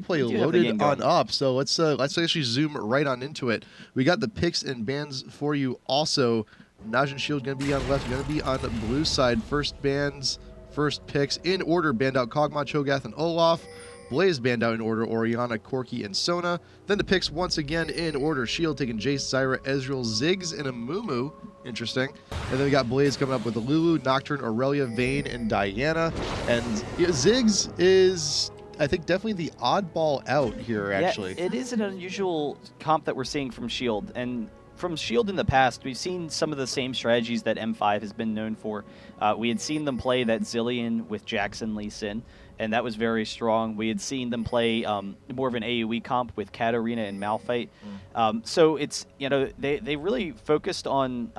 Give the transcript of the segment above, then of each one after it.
replay loaded on up, so let's actually zoom right on into it. We got the picks and bans for you also. Najin Shield going to be on left, going to be on the blue side. First bans, first picks in order: banned out Kog'Maw, Cho'Gath, and Olaf. Blaze banned out in order: Orianna, Corki, and Sona. Then the picks once again in order: Shield taking Jace, Zyra, Ezreal, Ziggs, and Amumu. Interesting. And then we got Blaze coming up with Lulu, Nocturne, Aurelia, Vayne, and Diana. And Ziggs is, I think, definitely the oddball out here, actually. Yeah, it is an unusual comp that we're seeing from Shield. And from Shield in the past, we've seen some of the same strategies that M5 has been known for. We had seen them play that Zillion with Jackson Lee Sin, and that was very strong. We had seen them play more of an AoE comp with Katarina and Malphite. So it's, you know, they really focused on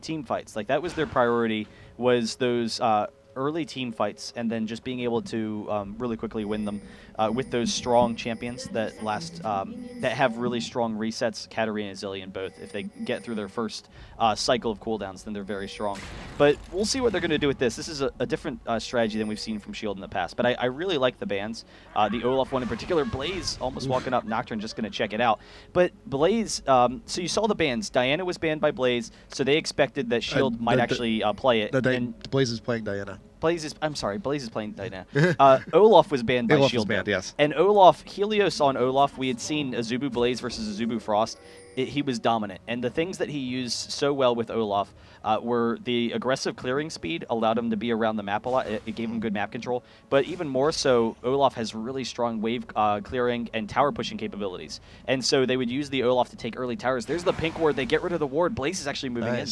team fights. Like, that was their priority, was those early team fights, and then just being able to really quickly win them with those strong champions that last that have really strong resets. Katarina and Zillion both, if they get through their first cycle of cooldowns, then they're very strong. But we'll see what they're going to do with this. This is a different strategy than we've seen from Shield in the past, but I really like the bans. The Olaf one in particular, Blaze almost walking up, Nocturne just going to check it out. But Blaze, so you saw the bans. Diana was banned by Blaze, so they expected that Shield might actually play it. And Blaze is playing Diana. Blaze is playing Diana. Olaf was banned by Shield. Banned, yes. And Olaf, Helios on Olaf, we had seen Azubu Blaze versus Azubu Frost. He was dominant. And the things that he used so well with Olaf were the aggressive clearing speed, allowed him to be around the map a lot. It gave him good map control. But even more so, Olaf has really strong wave clearing and tower pushing capabilities. And so they would use the Olaf to take early towers. There's the pink ward. They get rid of the ward. Blaze is actually moving in.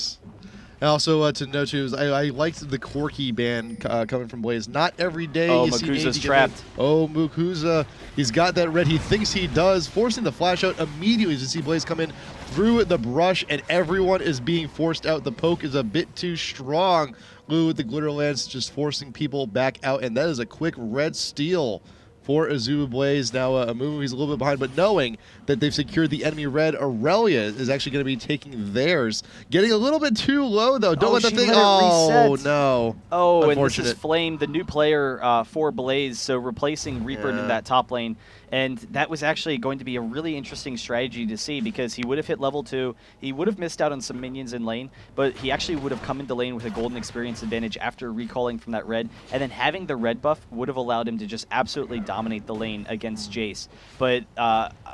And also to note too, is I liked the Corki ban coming from Blaze. Not every day you Mukuza's see trapped. Oh, Mukuza, he's got that red. He thinks he does, forcing the flash out immediately as you see Blaze come in through the brush, and everyone is being forced out. The poke is a bit too strong. Lou with the glitter lance just forcing people back out, and that is a quick red steal for Azubu Blaze. Now Amumu, he's a little bit behind, but knowing that they've secured the enemy red, Aurelia is actually going to be taking theirs. Getting a little bit too low, though. Don't let the thing... Oh, no. Oh, and this is Flame, the new player for Blaze, so replacing Reaper in that top lane. And that was actually going to be a really interesting strategy to see, because he would have hit level 2, he would have missed out on some minions in lane, but he actually would have come into lane with a golden experience advantage after recalling from that red, and then having the red buff would have allowed him to just absolutely dominate the lane against Jace. But,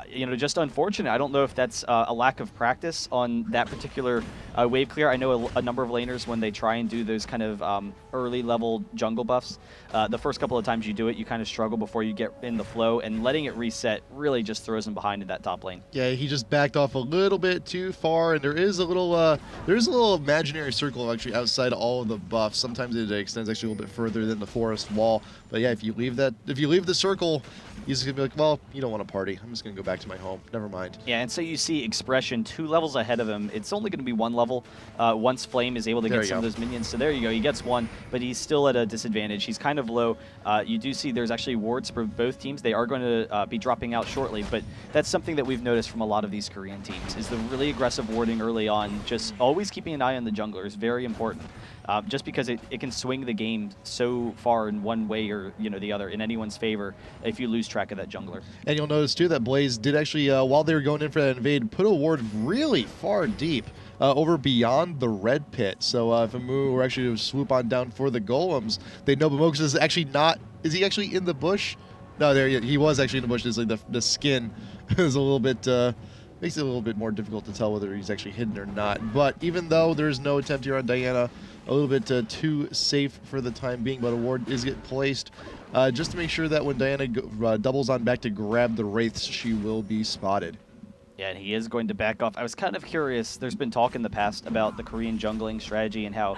you know, just unfortunate. I don't know if that's a lack of practice on that particular wave clear. I know a number of laners, when they try and do those kind of early level jungle buffs, the first couple of times you do it, you kind of struggle before you get in the flow, and letting it reset really just throws him behind in that top lane. Yeah, he just backed off a little bit too far, and there is a little imaginary circle actually outside all of the buffs. Sometimes it extends actually a little bit further than the forest wall. But yeah, if you leave the circle, he's gonna be like, well, you don't want to party. I'm just gonna go back to my home. Never mind. Yeah, and so you see Expression 2 levels ahead of him. It's only going to be 1 level once Flame is able to get some of those minions. So there you go. He gets 1, but he's still at a disadvantage. He's kind of low. You do see there's actually wards for both teams. They are going to be dropping out shortly, but that's something that we've noticed from a lot of these Korean teams, is the really aggressive warding early on. Just always keeping an eye on the jungler is very important. Just because it can swing the game so far in one way or the other in anyone's favor if you lose track of that jungler. And you'll notice too that Blaze did actually, while they were going in for that invade, put a ward really far deep over beyond the red pit. So if Amu were actually to swoop on down for the golems, they know Mokus is actually not. Is he actually in the bush? No, there he was actually in the bush. It's like the skin is a little bit. Makes it a little bit more difficult to tell whether he's actually hidden or not. But even though there's no attempt here on Diana, a little bit too safe for the time being, but a ward is get placed just to make sure that when Diana doubles on back to grab the wraiths, she will be spotted. Yeah, and he is going to back off. I was kind of curious. There's been talk in the past about the Korean jungling strategy and how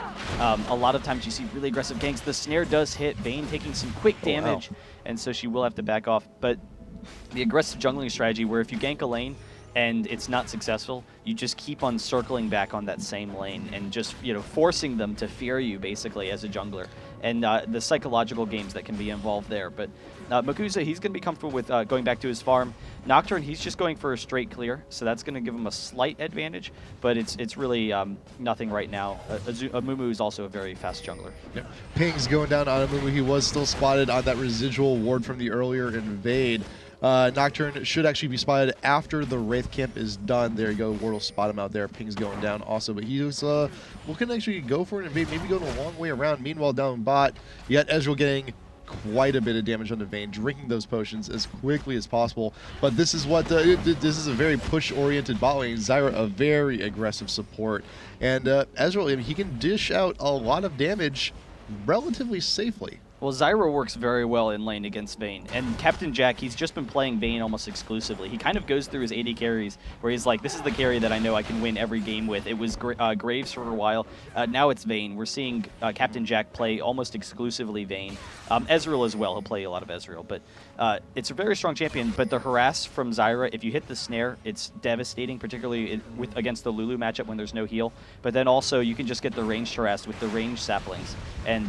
a lot of times you see really aggressive ganks. The snare does hit, Vayne taking some quick damage, and so she will have to back off. But the aggressive jungling strategy, where if you gank a lane and it's not successful, you just keep on circling back on that same lane and just forcing them to fear you basically as a jungler, and the psychological games that can be involved there. But Mokuza, he's going to be comfortable with going back to his farm. Nocturne, he's just going for a straight clear, so that's going to give him a slight advantage, but it's really nothing right now. Amumu is also a very fast jungler. Yeah. Ping's going down on Amumu. He was still spotted on that residual ward from the earlier invade. Nocturne should actually be spotted after the Wraith camp is done. There you go. Ward will spot him out there. Ping's going down also, but he's looking to actually go for an invade, maybe going a long way around. Meanwhile, down bot, you got Ezreal getting quite a bit of damage on the Vayne, drinking those potions as quickly as possible. But this is what this is a very push-oriented bot lane. Zyra, a very aggressive support, and Ezreal, he can dish out a lot of damage relatively safely. Well, Zyra works very well in lane against Vayne, and Captain Jack, he's just been playing Vayne almost exclusively. He kind of goes through his AD carries where he's like, this is the carry that I know I can win every game with. It was Graves for a while. Now it's Vayne. We're seeing Captain Jack play almost exclusively Vayne. Ezreal as well. He'll play a lot of Ezreal, but it's a very strong champion. But the harass from Zyra, if you hit the snare, it's devastating, particularly against the Lulu matchup when there's no heal. But then also you can just get the ranged harass with the ranged saplings. And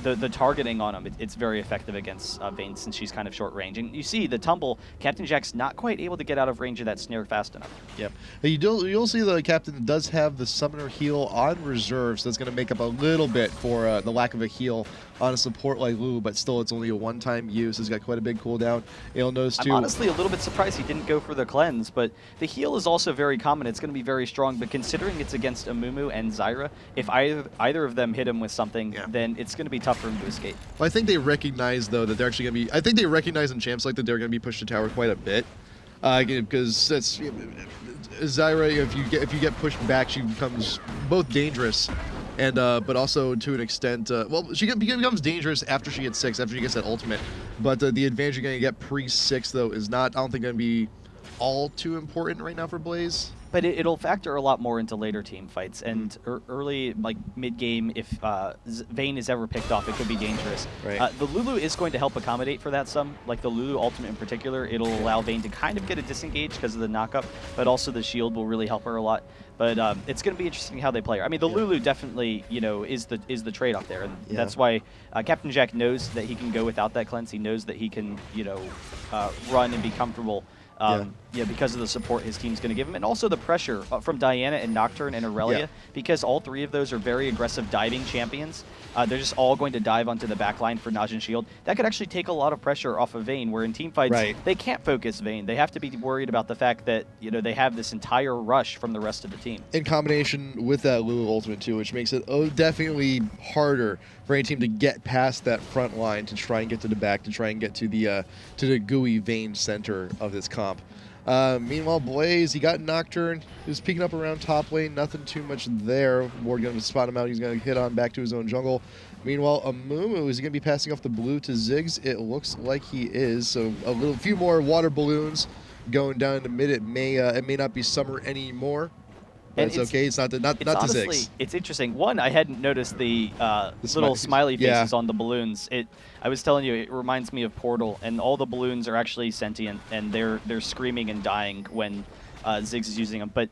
the targeting on him, it's very effective against Vayne since she's kind of short range. And you see the tumble, Captain Jack's not quite able to get out of range of that snare fast enough. Yep. You'll see the Captain does have the summoner heal on reserve, so that's going to make up a little bit for the lack of a heal on a support like Lulu, but still it's only a one-time use. It's got quite a big cooldown. You'll notice too. I'm honestly a little bit surprised he didn't go for the cleanse, but the heal is also very common. It's going to be very strong, but considering it's against Amumu and Zyra, if either of them hit him with something, then it's going to be tough for him to escape. Well, I think they recognize, though, that they're actually going to be... I think they recognize in champs like that they're going to be pushed to tower quite a bit. Because that's... Zyra, if you get pushed back, she becomes both dangerous and but also to an extent... well, she becomes dangerous after she gets 6, after she gets that ultimate. But the advantage you're going to get pre-6, though, is not, I don't think, going to be all too important right now for Blaze. But it'll factor a lot more into later team fights, and early, like mid-game, if Vayne is ever picked off, it could be dangerous. Right. The Lulu is going to help accommodate for that some, like the Lulu ultimate in particular. It'll allow Vayne to kind of get a disengage because of the knockup, but also the shield will really help her a lot. But it's going to be interesting how they play her. I mean, the Lulu definitely, is the trade-off there, and that's why Captain Jack knows that he can go without that cleanse. He knows that he can, run and be comfortable. Because of the support his team's going to give him, and also the pressure from Diana and Nocturne and Aurelia, because all three of those are very aggressive diving champions. They're just all going to dive onto the back line for Najin shield. That could actually take a lot of pressure off of Vayne, where in team fights, they can't focus Vayne. They have to be worried about the fact that, they have this entire rush from the rest of the team. In combination with that Lulu ultimate, too, which makes it definitely harder for any team to get past that front line to try and get to the back, to try and get to the gooey Vayne center of this comp. Meanwhile, Blaze, he got Nocturne. He was peeking up around top lane. Nothing too much there. Ward going to spot him out. He's going to hit on back to his own jungle. Meanwhile, Amumu, is he going to be passing off the blue to Ziggs? It looks like he is. So a few more water balloons going down in the mid. It may not be summer anymore. But it's okay. It's not honestly, to Ziggs. It's interesting. One, I hadn't noticed the little smiley faces on the balloons. I was telling you, it reminds me of Portal, and all the balloons are actually sentient, and they're screaming and dying when Ziggs is using them. But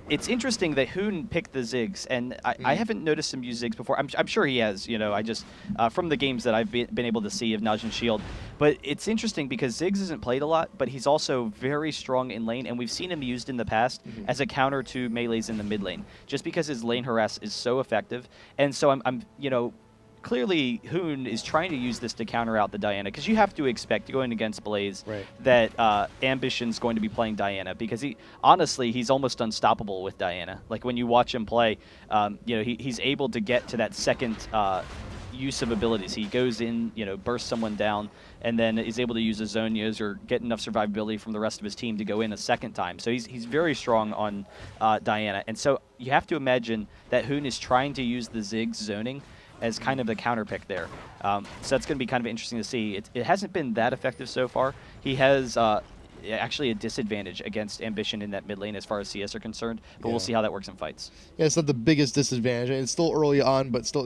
it's interesting that Hoon picked the Ziggs, and I haven't noticed him use Ziggs before. I'm sure he has, I just, from the games that I've been able to see of Najin Shield. But it's interesting because Ziggs isn't played a lot, but he's also very strong in lane, and we've seen him used in the past as a counter to melees in the mid lane, just because his lane harass is so effective. And so I'm clearly Hoon is trying to use this to counter out the Diana, because you have to expect going against Blaze that Ambition's going to be playing Diana, because he's almost unstoppable with Diana. Like when you watch him play, he's able to get to that second use of abilities. He goes in, bursts someone down, and then is able to use his Zonias or get enough survivability from the rest of his team to go in a second time. So he's very strong on Diana, and so you have to imagine that Hoon is trying to use the Ziggs zoning as kind of the counter pick there. So that's going to be kind of interesting to see. It hasn't been that effective so far. He has actually a disadvantage against Ambition in that mid lane as far as CS are concerned, but we'll see how that works in fights. Yeah, it's not the biggest disadvantage. It's still early on, but still,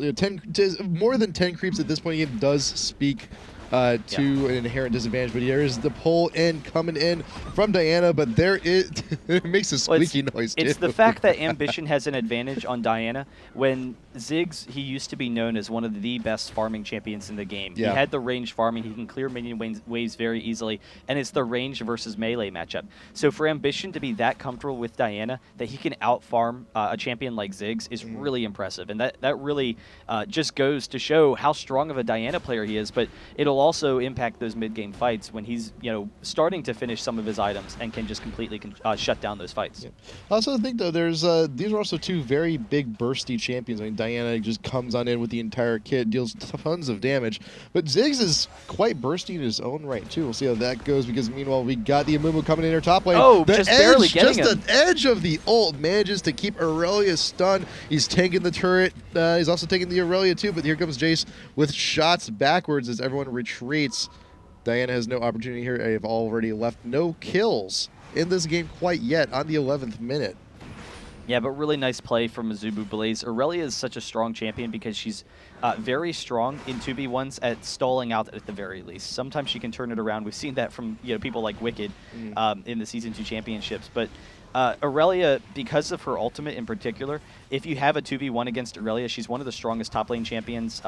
more than 10 creeps at this point in the game does speak to an inherent disadvantage, but there is the pull in coming in from Diana, but it makes a squeaky noise too. It's the fact that Ambition has an advantage on Diana when Ziggs, he used to be known as one of the best farming champions in the game. Yeah. He had the range farming. He can clear minion waves very easily, and it's the range versus melee matchup. So for Ambition to be that comfortable with Diana, that he can out-farm a champion like Ziggs is really impressive, and that really just goes to show how strong of a Diana player he is, but it'll also impact those mid-game fights when he's starting to finish some of his items and can just completely shut down those fights. Yeah. I also think, though, there's these are also two very big bursty champions. I mean, Diana just comes on in with the entire kit, deals tons of damage. But Ziggs is quite bursty in his own right, too. We'll see how that goes, because meanwise we got the Azubu coming in her top lane. Oh, the just edge, barely getting just him. the edge of the ult manages to keep Aurelia stunned. He's tanking the turret. He's also taking the Aurelia, too. But here comes Jace with shots backwards as everyone retreats. Diana has no opportunity here. I have already left no kills in this game quite yet on the 11th minute. Yeah, but really nice play from Azubu Blaze. Aurelia is such a strong champion because she's very strong in 2v1s at stalling out at the very least. Sometimes she can turn it around. We've seen that from people like Wicked in the Season 2 championships. But Aurelia, because of her ultimate in particular, if you have a 2v1 against Aurelia, she's one of the strongest top lane champions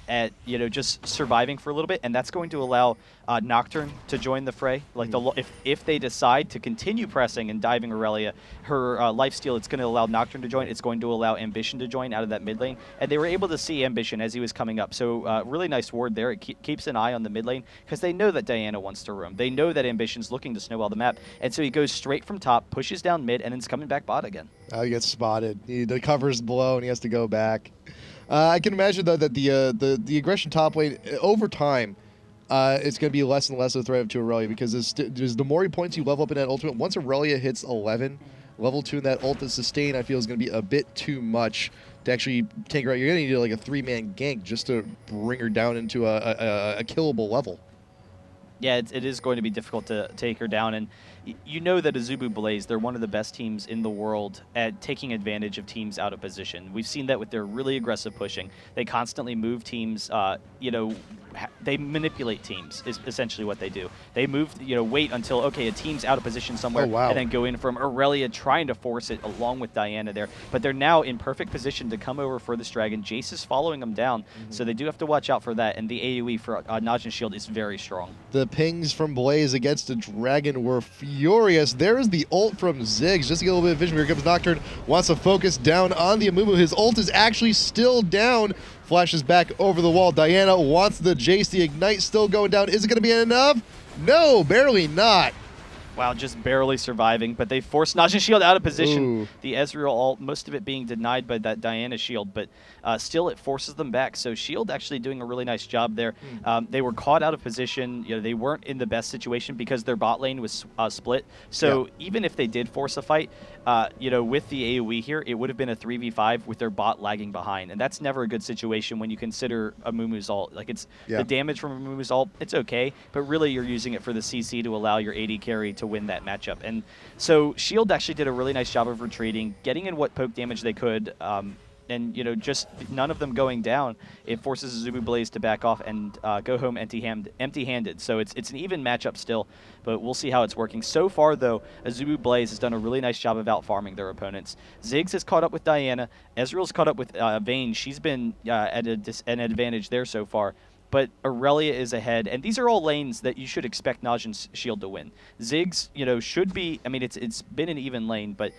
at just surviving for a little bit, and that's going to allow Nocturne to join the fray. Like if they decide to continue pressing and diving Aurelia, her lifesteal, it's going to allow Nocturne to join. It's going to allow Ambition to join out of that mid lane, and they were able to see Ambition as he was coming up. So really nice ward there. It keeps an eye on the mid lane because they know that Diana wants to roam. They know that Ambition's looking to snowball the map, and so he goes straight from top, pushes down mid, and then is coming back bot again. He gets spotted. The cover's below, and he has to go back. I can imagine, though, that the aggression top lane, over time, it's going to be less and less of a threat to Aurelia, because the more points you level up in that ultimate, once Aurelia hits 11, level 2 in that ult to sustain, I feel is going to be a bit too much to actually take her out. You're going to need like a 3-man gank just to bring her down into a killable level. Yeah, it is going to be difficult to take her down, and you know that Azubu Blaze, they're one of the best teams in the world at taking advantage of teams out of position. We've seen that with their really aggressive pushing. They constantly move teams, they manipulate teams is essentially what they do. They move, wait until, okay, a team's out of position somewhere, and then go in from Aurelia trying to force it along with Diana there. But they're now in perfect position to come over for this dragon. Jace is following them down, so they do have to watch out for that, and the AoE for Najin Shield is very strong. The pings from Blaze against the dragon were furious. There is the ult from Ziggs, just to get a little bit of vision. Here comes Nocturne, wants to focus down on the Azubu. His ult is actually still down. Flashes back over the wall. Diana wants the Jace. The Ignite still going down. Is it going to be enough? No, barely not. Wow, just barely surviving, but they forced Najin Shield out of position. Ooh. The Ezreal ult, most of it being denied by that Diana Shield, but still it forces them back. So Shield actually doing a really nice job there. They were caught out of position. They weren't in the best situation because their bot lane was split. So even if they did force a fight, with the AoE here, it would have been a 3v5 with their bot lagging behind, and that's never a good situation when you consider Amumu's ult. Like the damage from Amumu's ult, it's okay, but really you're using it for the CC to allow your AD carry to win that matchup. And so Shield actually did a really nice job of retreating, getting in what poke damage they could, and just none of them going down. It forces Azubu Blaze to back off and go home empty-handed. So it's an even matchup still, but we'll see how it's working. So far, though, Azubu Blaze has done a really nice job of out-farming their opponents. Ziggs has caught up with Diana. Ezreal's caught up with Vayne. She's been at an advantage there so far. But Aurelia is ahead, and these are all lanes that you should expect Najin's Shield to win. Ziggs, should be, it's been an even lane, but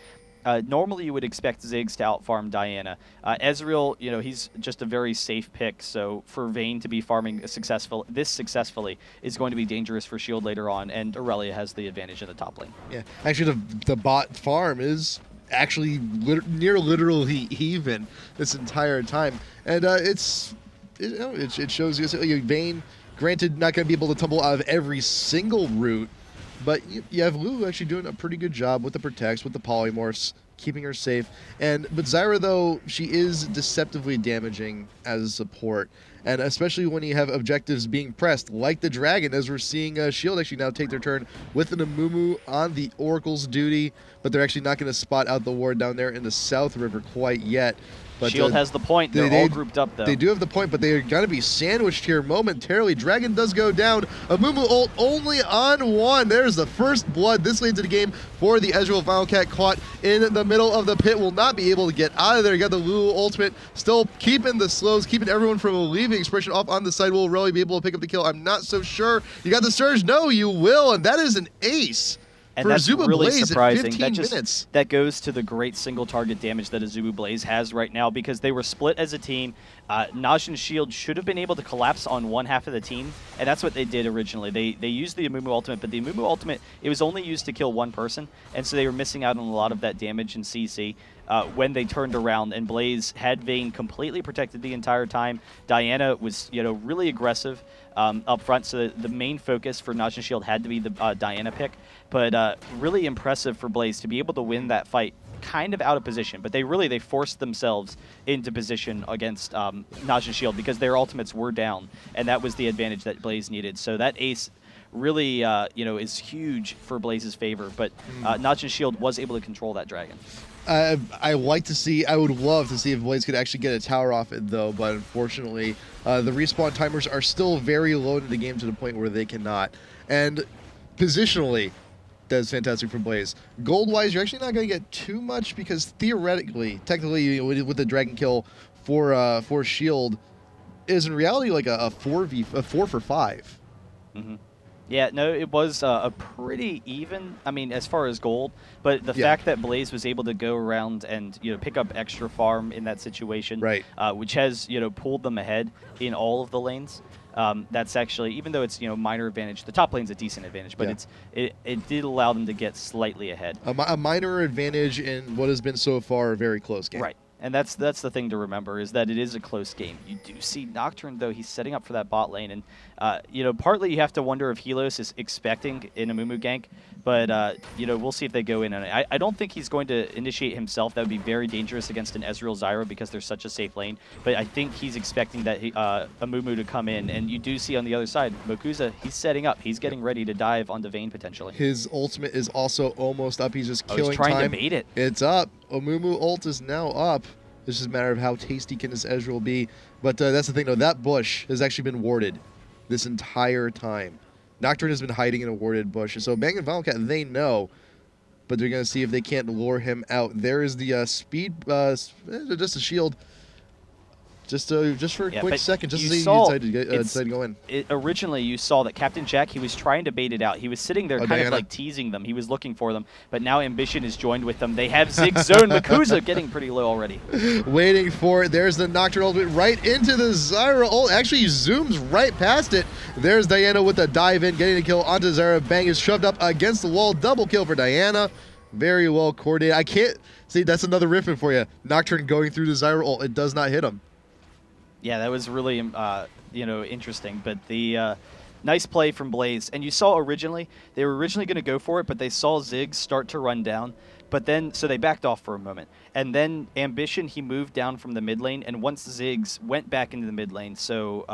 normally you would expect Ziggs to out-farm Diana. Ezreal, he's just a very safe pick, so for Vayne to be farming successfully is going to be dangerous for Shield later on, and Aurelia has the advantage in the top lane. Yeah, actually the bot farm is actually near literally even this entire time, and it shows you Vayne, granted, not going to be able to tumble out of every single route, but you have Lulu actually doing a pretty good job with the protects, with the polymorphs, keeping her safe. But Zyra, though, she is deceptively damaging as a support. and especially when you have objectives being pressed, like the Dragon, as we're seeing Shield actually now take their turn with an Amumu on the Oracle's duty, but they're actually not going to spot out the ward down there in the South River quite yet. But, Shield has the point. They're all grouped up, though. They do have the point, but they are going to be sandwiched here momentarily. Dragon does go down. Amumu ult only on one. There's the first blood this late into the game for the Ezreal Wildcat, caught in the middle of the pit. Will not be able to get out of there. You got the Lulu ultimate, still keeping the slows, keeping everyone from leaving. Expression off on the side. Will really be able to pick up the kill? I'm not so sure. You got the Surge? No, you will, and that is an ace. And for that's Azubu really Blaze surprising. At 15 minutes. That goes to the great single target damage that Azubu Blaze has right now, because they were split as a team. Najin Shield should have been able to collapse on one half of the team, and that's what they did originally. They used the Amumu ultimate, but the Amumu ultimate, it was only used to kill one person, and so they were missing out on a lot of that damage in CC. When they turned around, and Blaze had Vayne completely protected the entire time. Diana was, really aggressive up front, so the main focus for Najin Shield had to be the Diana pick. But really impressive for Blaze to be able to win that fight kind of out of position. But they forced themselves into position against Najin Shield because their ultimates were down, and that was the advantage that Blaze needed. So that ace really, is huge for Blaze's favor. But Najin Shield was able to control that dragon. I would love to see if Blaze could actually get a tower off it, though, but unfortunately, the respawn timers are still very low in the game to the point where they cannot. And positionally, that's fantastic for Blaze. Gold-wise, you're actually not going to get too much because technically, with the dragon kill for Shield, is in reality like a 4 for 5. Mm-hmm. Yeah, no, it was a pretty even, as far as gold, but the fact that Blaze was able to go around and, pick up extra farm in that situation, right, which has, pulled them ahead in all of the lanes. That's actually, even though it's, minor advantage, the top lane's a decent advantage, but it did allow them to get slightly ahead. A minor advantage in what has been so far a very close game. Right. And that's the thing to remember, is that it is a close game. You do see Nocturne, though, he's setting up for that bot lane. And, partly you have to wonder if Helios is expecting an Amumu gank. But, we'll see if they go in on it. I don't think he's going to initiate himself. That would be very dangerous against an Ezreal Zyra because they're such a safe lane. But I think he's expecting that Amumu to come in. And you do see on the other side, Mokuza, he's setting up. He's getting ready to dive onto Vayne, potentially. His ultimate is also almost up. He's just killing he's trying time. to bait it. It's up. Amumu ult is now up. It's just a matter of how tasty can this Ezreal be. But that's the thing, though. That bush has actually been warded this entire time. Nocturne has been hiding in a warded bush. So Bang and Wildcat, they know, but they're going to see if they can't lure him out. There is the speed, just a shield. Just for a quick second, just to see you decide to go in. Originally, you saw that Captain Jack, he was trying to bait it out. He was sitting there kind of like teasing them. He was looking for them, but now Ambition is joined with them. They have Zig Zone. Makuza getting pretty low already. Waiting for it. There's the Nocturne ultimate right into the Zyra ult. Actually, zooms right past it. There's Diana with the dive in, getting the kill onto Zyra. Bang is shoved up against the wall. Double kill for Diana. Very well coordinated. I can't see. That's another riffing for you. Nocturne going through the Zyra ult. It does not hit him. Yeah, that was really, interesting. But the nice play from Blaze. And you saw they were originally going to go for it, but they saw Ziggs start to run down. But then, so they backed off for a moment. And then Ambition, he moved down from the mid lane. And once Ziggs went back into the mid lane, so,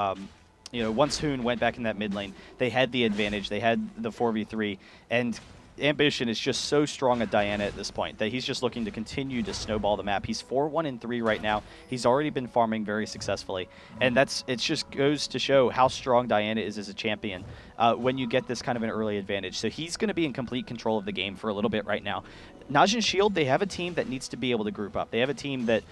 once Hoon went back in that mid lane, they had the advantage. They had the 4v3. And Ambition is just so strong at Diana at this point that he's just looking to continue to snowball the map. He's 4-1-3 right now. He's already been farming very successfully, and it just goes to show how strong Diana is as a champion when you get this kind of an early advantage. So he's going to be in complete control of the game for a little bit right now. Najin Shield, they have a team that needs to be able to group up. They have a team that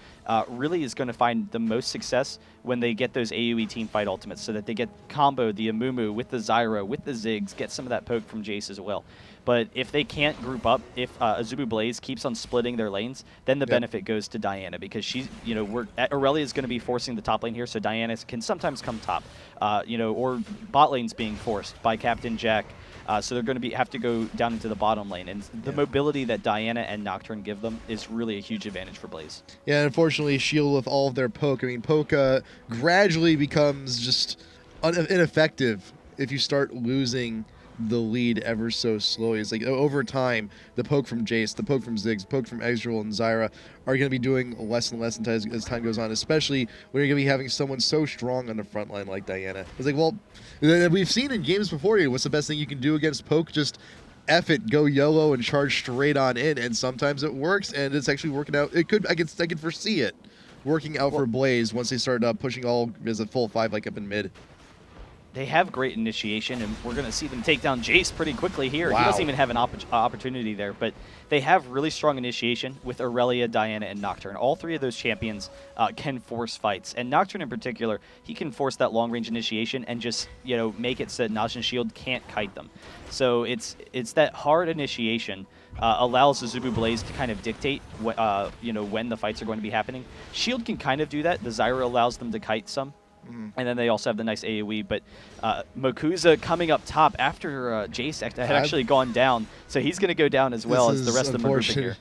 really is going to find the most success when they get those AoE team fight ultimates, so that they get combo the Amumu with the Zyra, with the Ziggs, get some of that poke from Jace as well. But if they can't group up, if Azubu Blaze keeps on splitting their lanes, then the benefit goes to Diana, because she's, Aurelia is going to be forcing the top lane here, so Diana can sometimes come top, or bot lane's being forced by Captain Jack. So they're going to have to go down into the bottom lane. And the mobility that Diana and Nocturne give them is really a huge advantage for Blaze. Yeah, unfortunately, Shield with all of their poke. Poke gradually becomes just ineffective if you start losing the lead ever so slowly. It's like over time, the poke from Jace, the poke from Ziggs, poke from Ezreal and Zyra are going to be doing less and less as time goes on, especially when you're going to be having someone so strong on the front line like Diana. It's like, well, we've seen in games before, what's the best thing you can do against poke? Just F it, go YOLO and charge straight on in, and sometimes it works, and it's actually working out. I could foresee it working out for Blaze once they start pushing all as a full 5 like up in mid. They have great initiation, and we're going to see them take down Jace pretty quickly here. Wow. He doesn't even have an opportunity there, but they have really strong initiation with Aurelia, Diana, and Nocturne. All three of those champions can force fights, and Nocturne in particular, he can force that long-range initiation and just make it so that Najin Shield can't kite them. So it's that hard initiation allows Azubu Blaze to kind of dictate when the fights are going to be happening. Shield can kind of do that. The Zyra allows them to kite some. And then they also have the nice AoE, but Mokuza coming up top after Jace had actually gone down, so he's going to go down as well as the rest of the group here.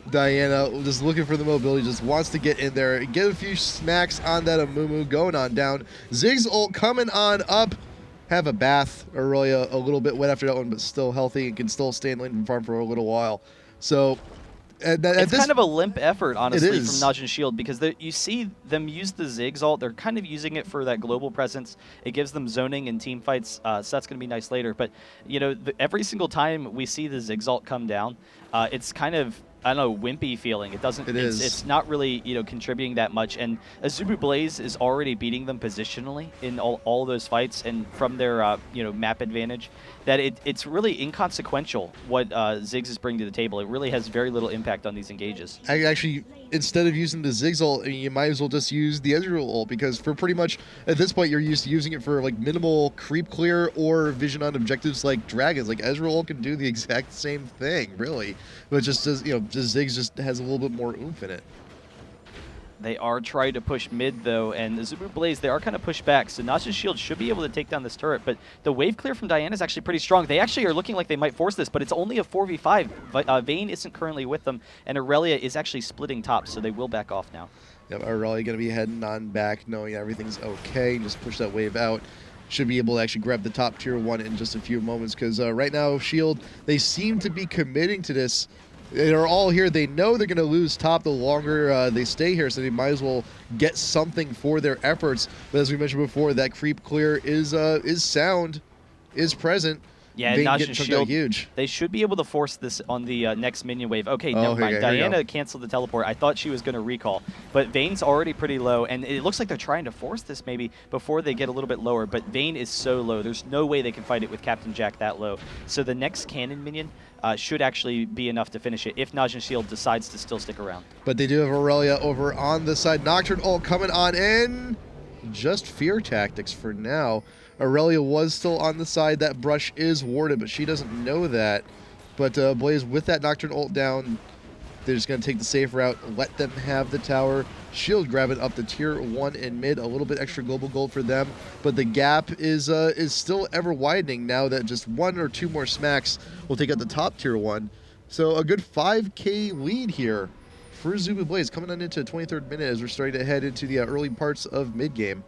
Diana just looking for the mobility, just wants to get in there, get a few smacks on that Amumu, going on down. Ziggs ult coming on up. Have a bath. Aurelia a little bit wet after that one, but still healthy and can still stay in lane and farm for a little while. So it's kind of a limp effort, honestly, from Najin Shield, because you see them use the Ziggs ult. They're kind of using it for that global presence. It gives them zoning in team fights, so that's going to be nice later. But, every single time we see the Ziggs ult come down, it's kind of, I don't know, wimpy feeling. It's not really, contributing that much. And Azubu Blaze is already beating them positionally in all those fights, and from their, map advantage, that it's really inconsequential what Ziggs is bringing to the table. It really has very little impact on these engages. Actually, instead of using the Ziggs ult, you might as well just use the Ezreal ult, because for pretty much, at this point, you're used to using it for like minimal creep clear or vision on objectives like dragons. Like Ezreal ult can do the exact same thing, really, but just does, just Ziggs just has a little bit more oomph in it. They are trying to push mid, though, and the Azubu Blaze, they are kind of pushed back, so Najin Shield should be able to take down this turret, but the wave clear from Diana is actually pretty strong. They actually are looking like they might force this, but it's only a 4v5. But Vayne isn't currently with them, and Aurelia is actually splitting top, so they will back off now. Yep, Aurelia going to be heading on back, knowing everything's okay, just push that wave out. Should be able to actually grab the top tier 1 in just a few moments, because right now, Shield, they seem to be committing to this. They're all here. They know they're going to lose top the longer they stay here, so they might as well get something for their efforts. But as we mentioned before, that creep clear is sound, is present. Yeah, Najin Shield, huge. They should be able to force this on the next minion wave. Okay, never mind. Diana canceled the teleport. I thought she was going to recall, but Vayne's already pretty low, and it looks like they're trying to force this maybe before they get a little bit lower, but Vayne is so low. There's no way they can fight it with Captain Jack that low. So the next cannon minion should actually be enough to finish it if Najin Shield decides to still stick around. But they do have Aurelia over on the side. Nocturne ult coming on in. Just fear tactics for now. Aurelia was still on the side. That brush is warded, but she doesn't know that. But Blaze, with that Nocturne ult down, they're just going to take the safe route, let them have the tower. Shield grabbing up the tier 1 in mid, a little bit extra global gold for them. But the gap is still ever widening now that just 1 or 2 more smacks will take out the top tier 1. So a good 5k lead here for Azubu Blaze, coming on into the 23rd minute as we're starting to head into the early parts of mid-game.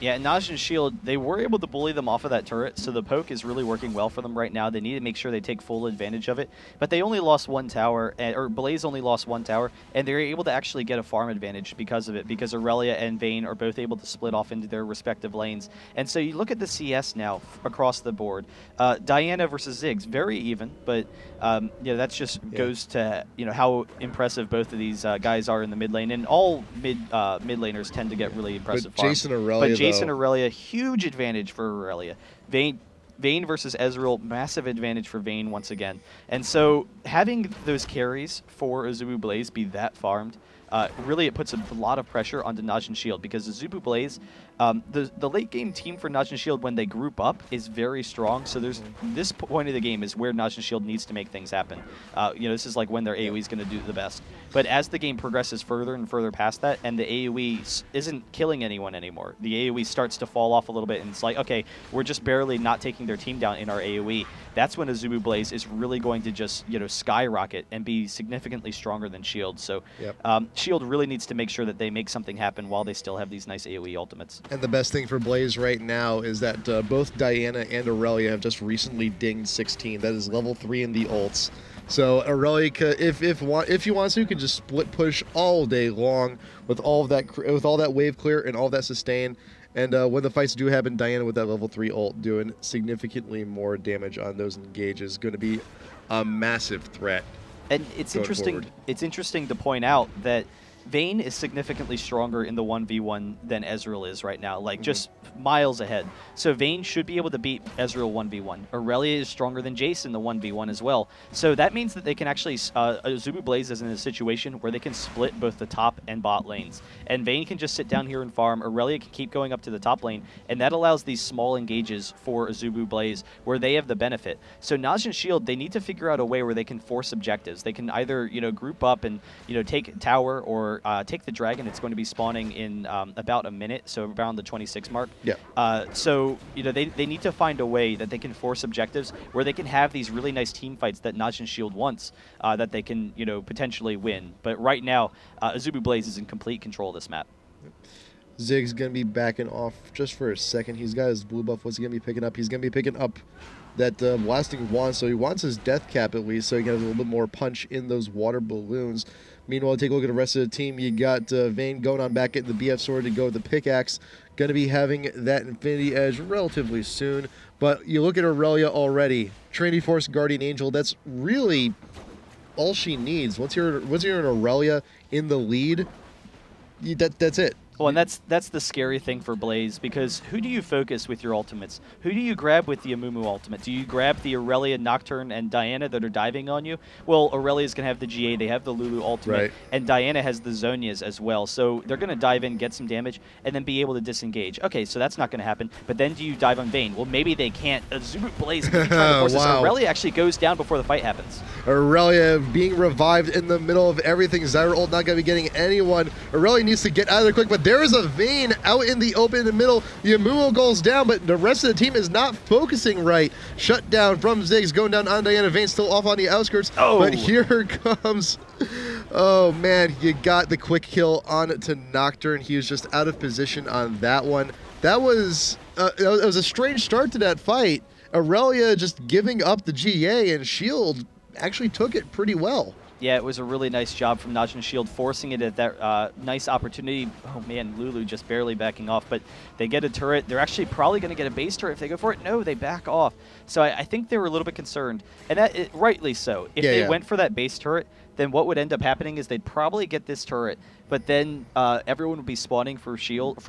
Yeah, Najin Shield, they were able to bully them off of that turret, so the poke is really working well for them right now. They need to make sure they take full advantage of it, but they only lost 1 tower, or Blaze only lost 1 tower, and they're able to actually get a farm advantage because of it, because Aurelia and Vayne are both able to split off into their respective lanes. And so you look at the CS now across the board. Diana versus Ziggs, very even, but that just goes to how impressive both of these guys are in the mid lane, and all mid laners tend to get really impressive farms. Jace and Aurelia, huge advantage for Aurelia. Vayne versus Ezreal, massive advantage for Vayne once again. And so having those carries for Azubu Blaze be that farmed, really it puts a lot of pressure onto Najin Shield, because Azubu Blaze, the late game team for Najin Shield when they group up is very strong. So there's this point of the game is where Najin Shield needs to make things happen. This is like when their AoE is going to do the best. But as the game progresses further and further past that, and the AoE isn't killing anyone anymore, the AoE starts to fall off a little bit, and it's like, okay, we're just barely not taking their team down in our AoE. That's when Azubu Blaze is really going to just skyrocket and be significantly stronger than Shield. So Shield really needs to make sure that they make something happen while they still have these nice AoE ultimates. And the best thing for Blaze right now is that both Diana and Aurelia have just recently dinged 16. That is level 3 in the ults. So Aurelia, if he wants to, can just split push all day long with all of that wave clear and all that sustain. And when the fights do happen, Diana with that level 3 ult doing significantly more damage on those engages, going to be a massive threat. And it's interesting. Forward. It's interesting to point out that Vayne is significantly stronger in the 1v1 than Ezreal is right now, like just miles ahead. So Vayne should be able to beat Ezreal 1v1. Aurelia is stronger than Jace in the 1v1 as well. So that means that they can actually, Azubu Blaze is in a situation where they can split both the top and bot lanes. And Vayne can just sit down here and farm. Aurelia can keep going up to the top lane, and that allows these small engages for Azubu Blaze where they have the benefit. So Najin Shield, they need to figure out a way where they can force objectives. They can either, group up and, take tower or take the dragon. It's going to be spawning in about a minute, so around the 26 mark. Yeah. So they need to find a way that they can force objectives where they can have these really nice team fights that Najin Shield wants, that they can potentially win. But right now, Azubu Blaze is in complete control of this map. Zig's going to be backing off just for a second. He's got his blue buff. What's he going to be picking up? He's going to be picking up that blasting wand, so he wants his death cap at least, so he can have a little bit more punch in those water balloons. Meanwhile, take a look at the rest of the team. You got Vayne going on back at the BF sword to go with the pickaxe. Going to be having that Infinity Edge relatively soon. But you look at Aurelia already. Trinity Force Guardian Angel, that's really all she needs. Once you're an Aurelia in the lead, that's it. Well, and that's the scary thing for Blaze, because who do you focus with your ultimates? Who do you grab with the Amumu ultimate? Do you grab the Aurelia, Nocturne, and Diana that are diving on you? Well, Aurelia's going to have the GA, they have the Lulu ultimate, right, and Diana has the Zhonya's as well. So they're going to dive in, get some damage, and then be able to disengage. Okay, so that's not going to happen. But then do you dive on Vayne? Well, maybe they can't. Azubu Blaze can be trying to force this. Aurelia actually goes down before the fight happens. Aurelia being revived in the middle of everything. Zyra ult not going to be getting anyone. Aurelia needs to get out of there quick, but there is a Vayne out in the open in the middle. Yamuo goes down, but the rest of the team is not focusing right. Shut down from Ziggs, going down on Diana. Vayne still off on the outskirts, but here comes... Oh, man, you got the quick kill on to Nocturne. He was just out of position on that one. That was a strange start to that fight. Aurelia just giving up the GA, and Shield actually took it pretty well. Yeah, it was a really nice job from Najin Shield, forcing it at that nice opportunity. Oh man, Lulu just barely backing off, but they get a turret. They're actually probably going to get a base turret if they go for it. No, they back off. So I think they were a little bit concerned, and rightly so. If they went for that base turret, then what would end up happening is they'd probably get this turret, but then everyone would be spawning for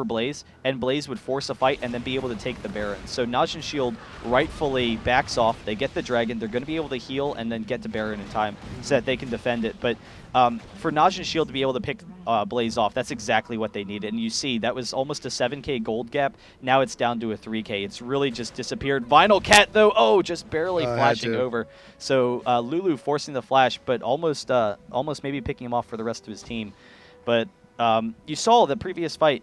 Blaze, and Blaze would force a fight and then be able to take the Baron. So Najin Shield rightfully backs off. They get the Dragon. They're going to be able to heal and then get to Baron in time so that they can defend it. But for Najin Shield to be able to pick Blaze off, that's exactly what they needed. And you see, that was almost a 7K gold gap. Now it's down to a 3K. It's really just disappeared. Vinyl Cat, though, just barely flashing over. So Lulu forcing the flash, but almost maybe picking him off for the rest of his team. But you saw the previous fight,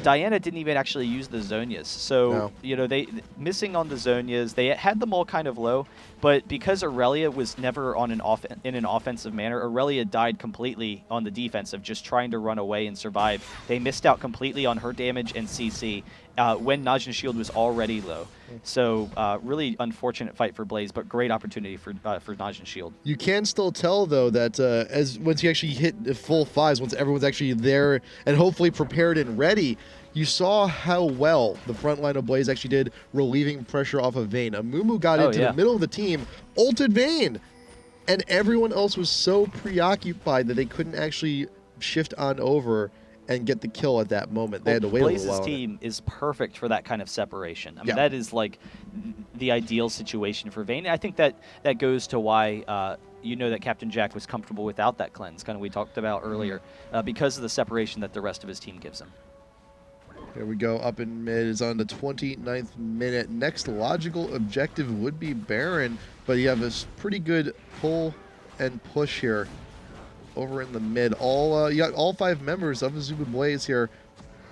Diana didn't even actually use the Zhonya's. So, they missing on the Zhonya's. They had them all kind of low, but because Aurelia was never on in an offensive manner, Aurelia died completely on the defensive, just trying to run away and survive. They missed out completely on her damage and CC when Najin Shield was already low. So really unfortunate fight for Blaze, but great opportunity for Najin Shield. You can still tell, though, that once you actually hit the full fives, once everyone's actually there and hopefully prepared and ready, you saw how well the front line of Blaze actually did relieving pressure off of Vayne. Amumu got into the middle of the team, ulted Vayne, and everyone else was so preoccupied that they couldn't actually shift on over and get the kill at that moment. They had to wait a little while. Blaze's team is perfect for that kind of separation. I mean, that is like the ideal situation for Vayne. I think that goes to why that Captain Jack was comfortable without that cleanse, kind of we talked about earlier, because of the separation that the rest of his team gives him. There we go. Up in mid is on the 29th minute. Next logical objective would be Baron, but you have this pretty good pull and push here over in the mid. You got all 5 members of Azubu Blaze here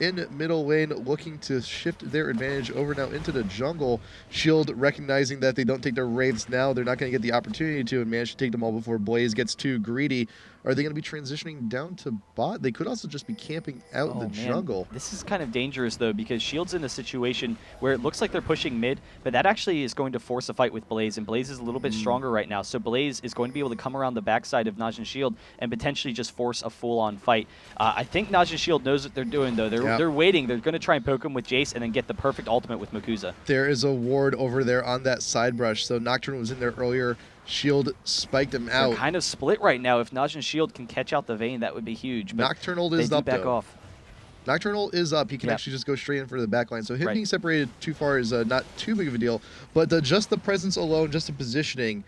in middle lane looking to shift their advantage over now into the jungle. Shield recognizing that they don't take their wraiths now, they're not going to get the opportunity to, and manage to take them all before Blaze gets too greedy. Are they going to be transitioning down to bot? They could also just be camping out the jungle. This is kind of dangerous, though, because Shield's in a situation where it looks like they're pushing mid, but that actually is going to force a fight with Blaze, and Blaze is a little bit stronger right now, so Blaze is going to be able to come around the backside of Najin Shield and potentially just force a full-on fight. I think Najin Shield knows what they're doing, though. They're waiting. They're going to try and poke him with Jace and then get the perfect ultimate with Makuza. There is a ward over there on that side brush, so Nocturne was in there earlier. Shield spiked him out. They're kind of split right now. If Najin Shield can catch out the Vayne, that would be huge. But Nocturnal is up, back though. off. Nocturnal is up. He can actually just go straight in for the backline. So him being separated too far is not too big of a deal. But just the presence alone, just the positioning,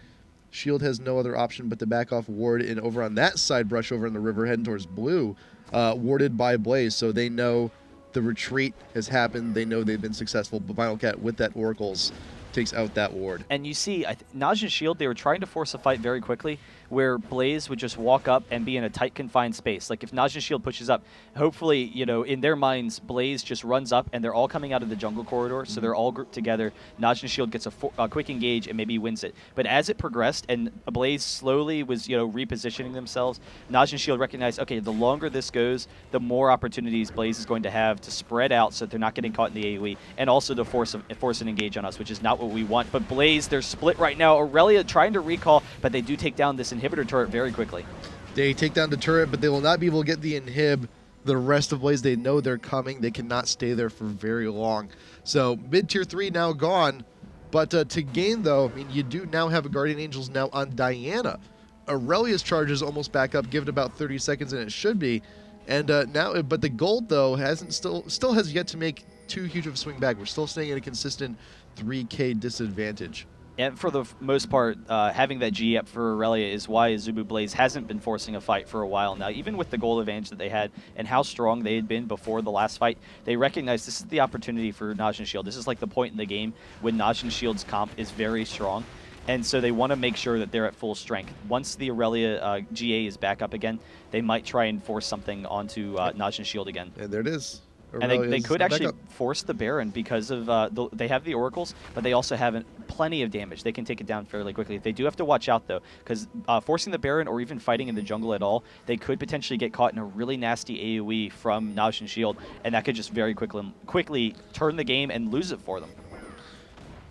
Shield has no other option but to back off ward in over on that side brush over in the river heading towards blue, warded by Blaze. So they know the retreat has happened. They know they've been successful. But Vinyl Cat with that Oracles takes out that ward. And you see, Najin Shield, they were trying to force a fight very quickly where Blaze would just walk up and be in a tight, confined space. Like if Najin Shield pushes up, hopefully, you know, in their minds, Blaze just runs up and they're all coming out of the jungle corridor, so they're all grouped together. Najin Shield gets a quick engage and maybe wins it. But as it progressed and Blaze slowly was, you know, repositioning themselves, Najin Shield recognized, okay, the longer this goes, the more opportunities Blaze is going to have to spread out so they're not getting caught in the AoE, and also to force an engage on us, which is not what we want. But Blaze, they're split right now. Aurelia trying to recall, but they do take down this inhibitor turret very quickly. They take down the turret, but they will not be able to get the inhib. The rest of Blaze, they know they're coming. They cannot stay there for very long. So mid-tier 3 now gone. But to gain, though, I mean, you do now have a Guardian Angels now on Diana. Aurelia's charge is almost back up, give it about 30 seconds, and it should be. And now, but the gold, though, still has yet to make too huge of a swing back. We're still staying at a consistent 3K disadvantage. And for the most part, having that G up for Aurelia is why Azubu Blaze hasn't been forcing a fight for a while now. Even with the goal advantage that they had and how strong they had been before the last fight, they recognize this is the opportunity for Najin Shield. This is like the point in the game when Najin Shield's comp is very strong. And so they want to make sure that they're at full strength. Once the Aurelia GA is back up again, they might try and force something onto Najin Shield again. And there it is. And they could actually force the Baron because of they have the Oracles, but they also have plenty of damage. They can take it down fairly quickly. They do have to watch out, though, because forcing the Baron or even fighting in the jungle at all, they could potentially get caught in a really nasty AoE from Najin Shield, and that could just very quickly turn the game and lose it for them.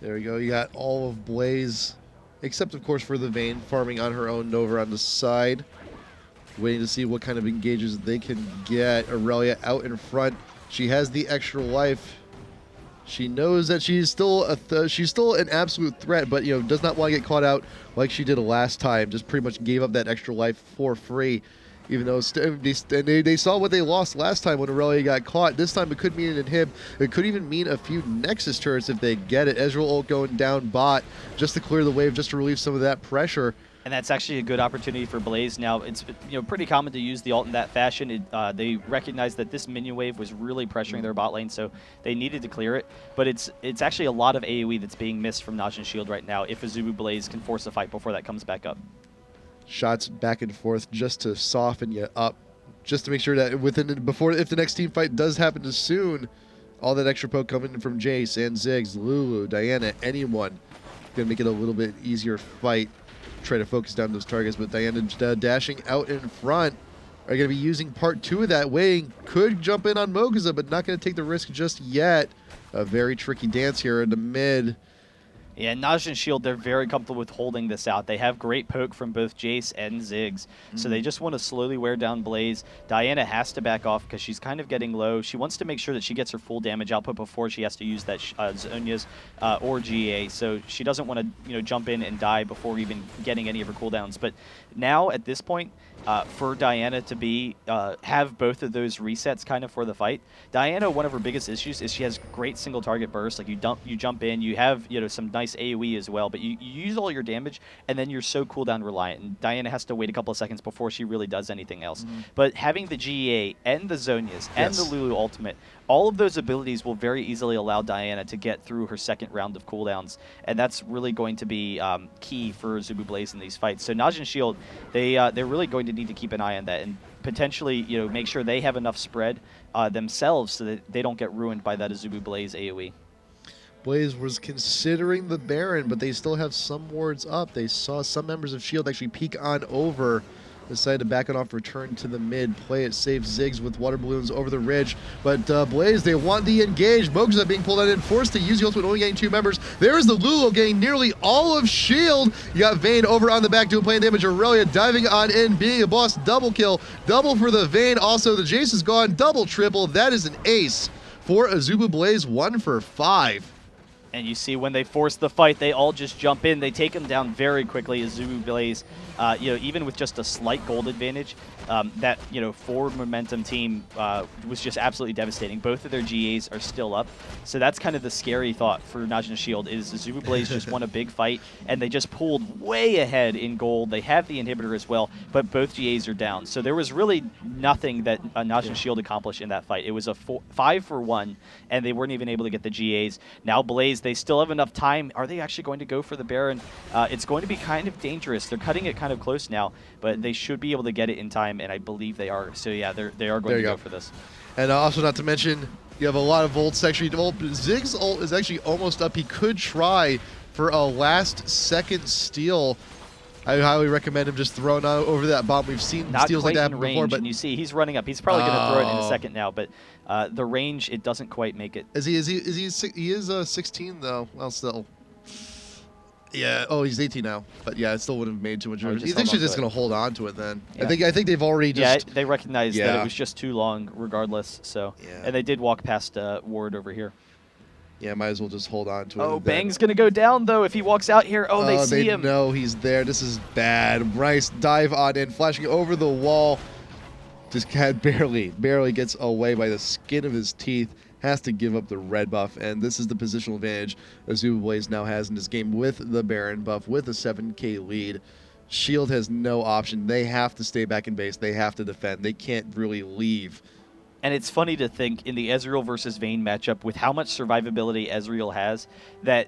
There we go. You got all of Blaze, except, of course, for the Vayne, farming on her own Nova on the side, waiting to see what kind of engages they can get. Aurelia out in front. She has the extra life. She knows that she's still an absolute threat, but does not want to get caught out like she did last time. Just pretty much gave up that extra life for free, even though they saw what they lost last time when Aurelia got caught. This time it could mean an inhib. It could even mean a few Nexus turrets if they get it. Ezreal ult going down bot just to clear the wave, just to relieve some of that pressure. And that's actually a good opportunity for Blaze. Now, it's pretty common to use the ult in that fashion. They recognize that this minion wave was really pressuring their bot lane, so they needed to clear it. But it's actually a lot of AoE that's being missed from Najin Shield right now if Azubu Blaze can force a fight before that comes back up. Shots back and forth just to soften you up, just to make sure that if the next team fight does happen too soon, all that extra poke coming in from Jace and Ziggs, Lulu, Diana, anyone, gonna make it a little bit easier fight. Try to focus down those targets, but Diana dashing out in front are going to be using part 2 of that wave. Could jump in on Moguza, but not going to take the risk just yet. A very tricky dance here in the mid. Yeah, Najin Shield, they're very comfortable with holding this out. They have great poke from both Jace and Ziggs, so they just want to slowly wear down Blaze. Diana has to back off because she's kind of getting low. She wants to make sure that she gets her full damage output before she has to use that Zhonya's or GA, so she doesn't want to jump in and die before even getting any of her cooldowns. But now, at this point, for Diana to have both of those resets kind of for the fight. Diana, one of her biggest issues is she has great single target burst. Like you jump in, you have some nice AoE as well, but you use all your damage and then you're so cooldown reliant. And Diana has to wait a couple of seconds before she really does anything else. But having the GEA and the Zhonya's and the Lulu ultimate, all of those abilities will very easily allow Diana to get through her second round of cooldowns, and that's really going to be key for Azubu Blaze in these fights. So Najin Shield, they're really going to need to keep an eye on that and potentially make sure they have enough spread themselves so that they don't get ruined by that Azubu Blaze AoE. Blaze was considering the Baron, but they still have some wards up. They saw some members of S.H.I.E.L.D. actually peek on over. decided to back it off, return to the mid, play it safe. Ziggs with water balloons over the ridge, but Blaze, they want the engage. Mokuza being pulled out in, forced to use the ultimate, only getting 2 members. There's the Lulu getting nearly all of shield. You got Vayne over on the back doing playing damage. Aurelia diving on in, being a boss, double kill, double for the Vayne. Also, the Jace is gone, double, triple. That is an ace for Azubu Blaze, 1 for 5. And you see when they force the fight, they all just jump in. They take him down very quickly. Azubu Blaze, even with just a slight gold advantage, that forward momentum team was just absolutely devastating. Both of their GAs are still up, so that's kind of the scary thought for Najin Shield. Is Azubu Blaze just won a big fight and they just pulled way ahead in gold. They have the inhibitor as well, but both GAs are down. So there was really nothing that Najin Shield accomplished in that fight. It was a 5 for 1, and they weren't even able to get the GAs. Now Blaze, they still have enough time. Are they actually going to go for the Baron? It's going to be kind of dangerous. They're cutting it kind of close now, but they should be able to get it in time, and I believe they are. So yeah, they are going to go for this. And also, not to mention, you have a lot of ults actually developed. Ziggs' ult is actually almost up. He could try for a last-second steal. I highly recommend him just throwing out over that bomb. We've seen steals like that before, but and you see he's running up. He's probably going to throw it in a second now, but the range, it doesn't quite make it. He is 16 though. Well, still. Yeah. Oh, he's 18 now. But yeah, it still wouldn't have made too much difference. He's actually just going to hold on to it then. Yeah. I think they've already just. Yeah, they recognized that it was just too long, regardless. So, and they did walk past Ward over here. Yeah, might as well just hold on to it. Oh, Bang's going to go down, though, if he walks out here. Oh, they see him. No, he's there. This is bad. Bryce dive on in, flashing over the wall. Just barely gets away by the skin of his teeth. Has to give up the red buff, and this is the positional advantage Azubu Blaze now has in this game with the Baron buff, with a 7k lead. Shield has no option. They have to stay back in base. They have to defend. They can't really leave. And it's funny to think in the Ezreal versus Vayne matchup, with how much survivability Ezreal has, that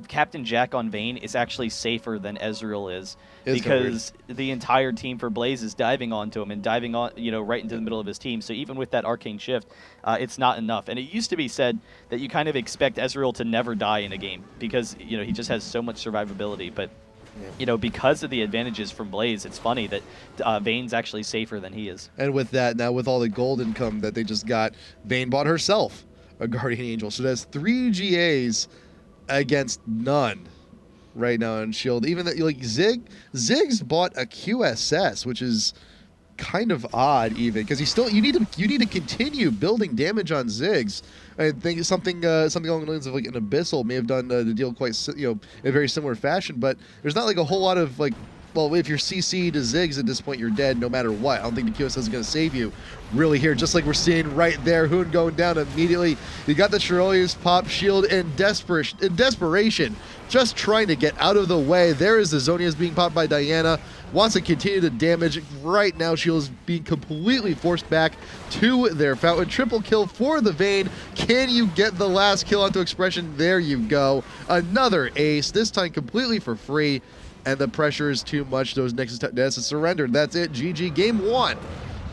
Captain Jack on Vayne is actually safer than Ezreal is, because the entire team for Blaze is diving onto him and diving on, right into the middle of his team. So even with that arcane shift, it's not enough. And it used to be said that you kind of expect Ezreal to never die in a game because he just has so much survivability. But because of the advantages from Blaze, it's funny that Vayne's actually safer than he is. And with that, now with all the gold income that they just got, Vayne bought herself a Guardian Angel. So that's 3 GAs against none right now in Shield. Even that, Ziggs bought a QSS, which is kind of odd, even because you need to continue building damage on Ziggs. I think something along the lines of like an Abyssal may have done the deal quite in a very similar fashion, but there's not like a whole lot of like. Well, if you're CC to Ziggs at this point, you're dead no matter what. I don't think the QSS is going to save you really here, just like we're seeing right there. Hoon going down immediately. You got the Shirley's pop shield in desperation, just trying to get out of the way. There is the Zonia's being popped by Diana. Wants to continue to damage. Right now, Shield is being completely forced back to their fountain. Triple kill for the Vayne. Can you get the last kill onto Expression? There you go. Another ace, this time completely for free. And the pressure is too much. Those Nexus that's a surrender. That's it. GG. Game 1.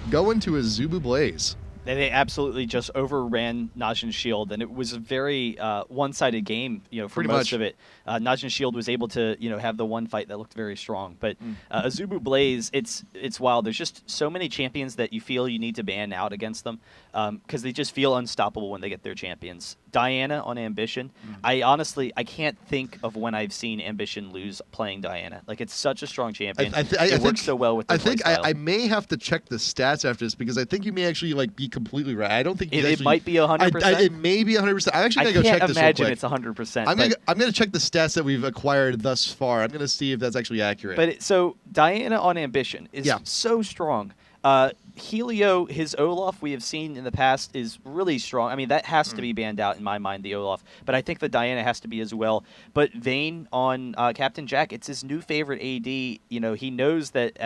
Going to Azubu Blaze. They absolutely just overran Najin's Shield, and it was a very one-sided game, for most of it. Najin's Shield was able to, have the one fight that looked very strong. But Azubu Blaze, it's wild. There's just so many champions that you feel you need to ban out against them because they just feel unstoppable when they get their champions. Diana on Ambition, I can't think of when I've seen Ambition lose playing Diana. Like, it's such a strong champion. It works so well with their play style. I may have to check the stats after this because I think you may actually be completely right. I don't think it might be 100%. It may be 100%. I'm actually gonna go check this real quick. I can't imagine it's 100%. I'm gonna check the stats that we've acquired thus far. I'm gonna see if that's actually accurate. But so Diana on Ambition is so strong. Helio, his Olaf we have seen in the past is really strong. I mean, that has to be banned out in my mind, the Olaf. But I think the Diana has to be as well. But Vayne on Captain Jack, it's his new favorite AD. He knows that